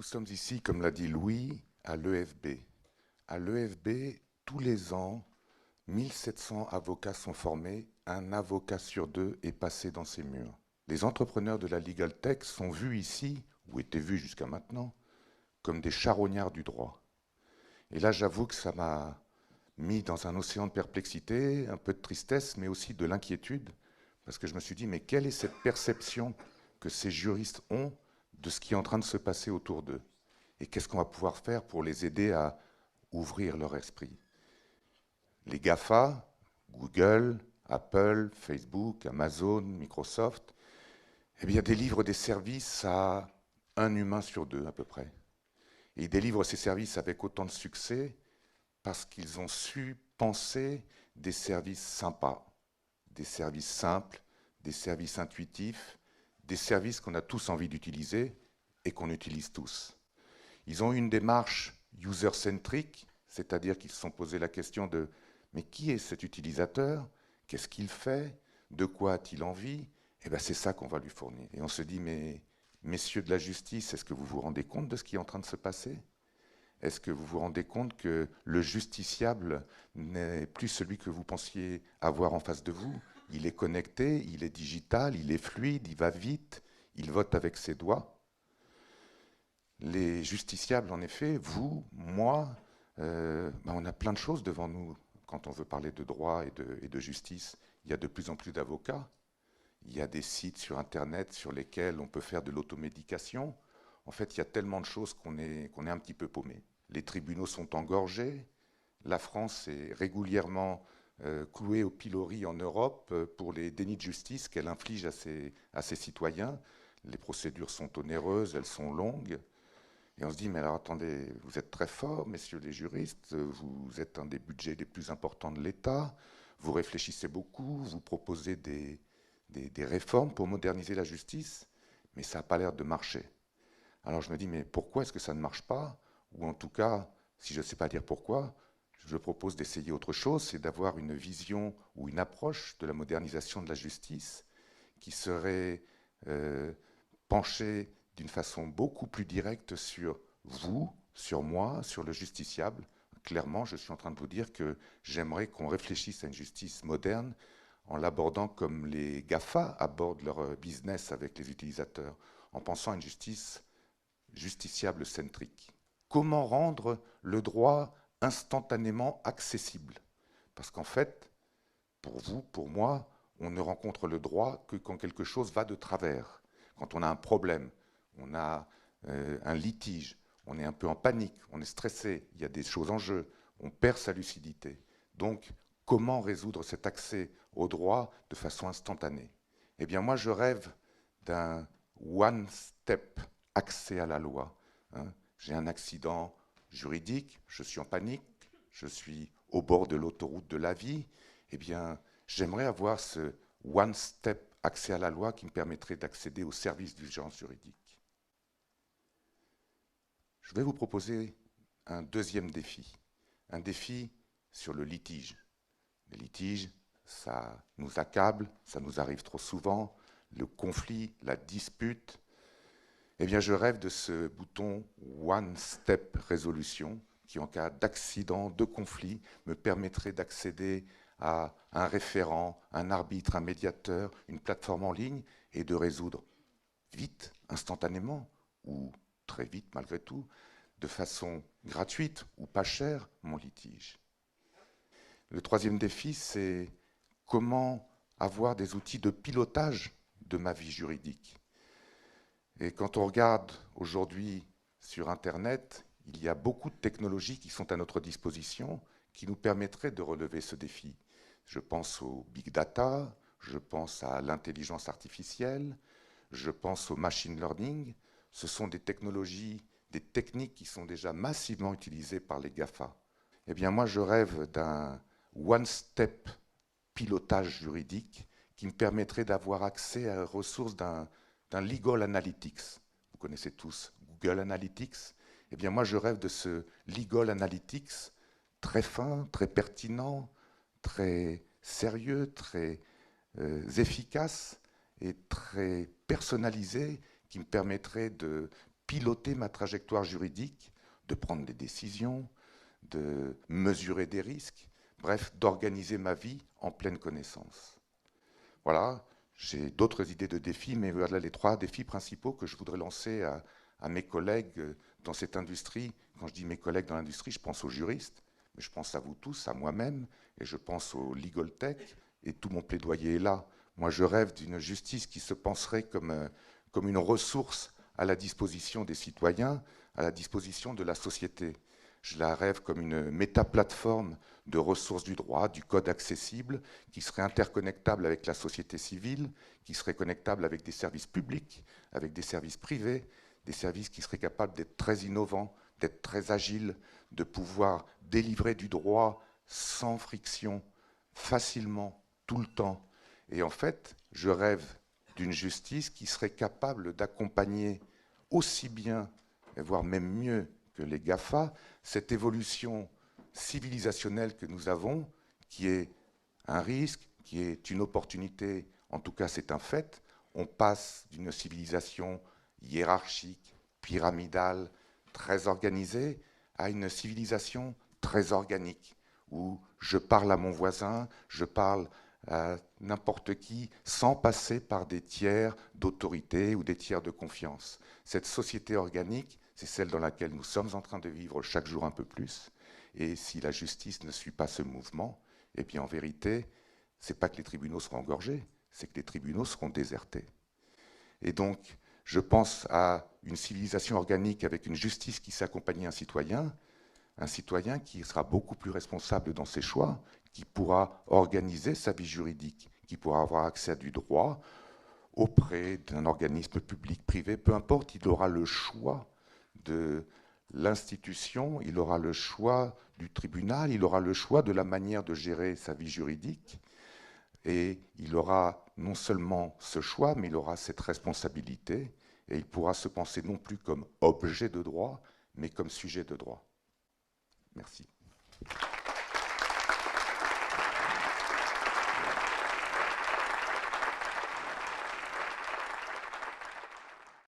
sommes ici, comme l'a dit Louis, à l'EFB. À l'EFB, tous les ans, 1700 avocats sont formés, un avocat sur deux est passé dans ces murs. Les entrepreneurs de la Legal Tech sont vus ici, ou étaient vus jusqu'à maintenant, comme des charognards du droit. Et là, j'avoue que ça m'a mis dans un océan de perplexité, un peu de tristesse, mais aussi de l'inquiétude, parce que je me suis dit, mais quelle est cette perception que ces juristes ont de ce qui est en train de se passer autour d'eux? Et qu'est-ce qu'on va pouvoir faire pour les aider à ouvrir leur esprit? Les GAFA, Google, Apple, Facebook, Amazon, Microsoft, eh bien, délivrent des services à un humain sur deux à peu près. Et ils délivrent ces services avec autant de succès parce qu'ils ont su penser des services sympas, des services simples, des services intuitifs, des services qu'on a tous envie d'utiliser et qu'on utilise tous. Ils ont eu une démarche user-centric, c'est-à-dire qu'ils se sont posé la question de mais qui est cet utilisateur? Qu'est-ce qu'il fait? De quoi a-t-il envie? Et bien c'est ça qu'on va lui fournir. Et on se dit mais messieurs de la justice, est-ce que vous vous rendez compte de ce qui est en train de se passer? Est-ce que vous vous rendez compte que le justiciable n'est plus celui que vous pensiez avoir en face de vous? Il est connecté, il est digital, il est fluide, il va vite, il vote avec ses doigts. Les justiciables, en effet, vous, moi, on a plein de choses devant nous quand on veut parler de droit et de justice. Il y a de plus en plus d'avocats. Il y a des sites sur Internet sur lesquels on peut faire de l'automédication. En fait, il y a tellement de choses qu'on est un petit peu paumé. Les tribunaux sont engorgés. La France est régulièrement clouée au pilori en Europe pour les dénis de justice qu'elle inflige à ses citoyens. Les procédures sont onéreuses, elles sont longues. Et on se dit, mais alors attendez, vous êtes très forts, messieurs les juristes, vous êtes un des budgets les plus importants de l'État, vous réfléchissez beaucoup, vous proposez des réformes pour moderniser la justice, mais ça n'a pas l'air de marcher. Alors je me dis, mais pourquoi est-ce que ça ne marche pas? Ou en tout cas, si je ne sais pas dire pourquoi, je propose d'essayer autre chose, c'est d'avoir une vision ou une approche de la modernisation de la justice qui serait penchée d'une façon beaucoup plus directe sur vous, sur moi, sur le justiciable. Clairement, je suis en train de vous dire que j'aimerais qu'on réfléchisse à une justice moderne en l'abordant comme les GAFA abordent leur business avec les utilisateurs, en pensant à une justice justiciable centrique. Comment rendre le droit instantanément accessible? Parce qu'en fait, pour vous, pour moi, on ne rencontre le droit que quand quelque chose va de travers, quand on a un problème, on a un litige, on est un peu en panique, on est stressé, il y a des choses en jeu, on perd sa lucidité. Donc, comment résoudre cet accès au droit de façon instantanée? Eh bien, moi, je rêve d'un one-step accès à la loi. Hein. J'ai un accident juridique, je suis en panique, je suis au bord de l'autoroute de la vie. Eh bien, j'aimerais avoir ce one-step accès à la loi qui me permettrait d'accéder aux services d'urgence juridique. Je vais vous proposer un deuxième défi, un défi sur le litige. Le litige, ça nous accable, ça nous arrive trop souvent, le conflit, la dispute. Eh bien, je rêve de ce bouton One Step Résolution qui, en cas d'accident, de conflit, me permettrait d'accéder à un référent, un arbitre, un médiateur, une plateforme en ligne et de résoudre vite, instantanément, ou très vite malgré tout, de façon gratuite ou pas chère, mon litige. Le troisième défi, c'est comment avoir des outils de pilotage de ma vie juridique. Et quand on regarde aujourd'hui sur Internet, il y a beaucoup de technologies qui sont à notre disposition qui nous permettraient de relever ce défi. Je pense au big data, je pense à l'intelligence artificielle, je pense au machine learning. Ce sont des technologies, des techniques qui sont déjà massivement utilisées par les GAFA. Eh bien, moi, je rêve d'un one-step pilotage juridique qui me permettrait d'avoir accès à la ressource d'un legal analytics. Vous connaissez tous Google Analytics. Eh bien, moi, je rêve de ce legal analytics très fin, très pertinent, très sérieux, très efficace et très personnalisé qui me permettrait de piloter ma trajectoire juridique, de prendre des décisions, de mesurer des risques, bref, d'organiser ma vie en pleine connaissance. Voilà, j'ai d'autres idées de défis, mais voilà les 3 défis principaux que je voudrais lancer à mes collègues dans cette industrie. Quand je dis mes collègues dans l'industrie, je pense aux juristes, mais je pense à vous tous, à moi-même, et je pense au legal tech, et tout mon plaidoyer est là. Moi, je rêve d'une justice qui se penserait comme une ressource à la disposition des citoyens, à la disposition de la société. Je la rêve comme une métaplateforme de ressources du droit, du code accessible, qui serait interconnectable avec la société civile, qui serait connectable avec des services publics, avec des services privés, des services qui seraient capables d'être très innovants, d'être très agiles, de pouvoir délivrer du droit sans friction, facilement, tout le temps. Et en fait, je rêve d'une justice qui serait capable d'accompagner aussi bien, voire même mieux que les GAFA, cette évolution civilisationnelle que nous avons, qui est un risque, qui est une opportunité, en tout cas c'est un fait. On passe d'une civilisation hiérarchique, pyramidale, très organisée, à une civilisation très organique, où je parle à mon voisin, je parle à n'importe qui, sans passer par des tiers d'autorité ou des tiers de confiance. Cette société organique, c'est celle dans laquelle nous sommes en train de vivre chaque jour un peu plus. Et si la justice ne suit pas ce mouvement, eh bien en vérité, ce n'est pas que les tribunaux seront engorgés, c'est que les tribunaux seront désertés. Et donc, je pense à une civilisation organique avec une justice qui s'accompagne un citoyen qui sera beaucoup plus responsable dans ses choix, qui pourra organiser sa vie juridique, qui pourra avoir accès à du droit auprès d'un organisme public, privé, peu importe, il aura le choix de l'institution, il aura le choix du tribunal, il aura le choix de la manière de gérer sa vie juridique, et il aura non seulement ce choix, mais il aura cette responsabilité, et il pourra se penser non plus comme objet de droit, mais comme sujet de droit. Merci.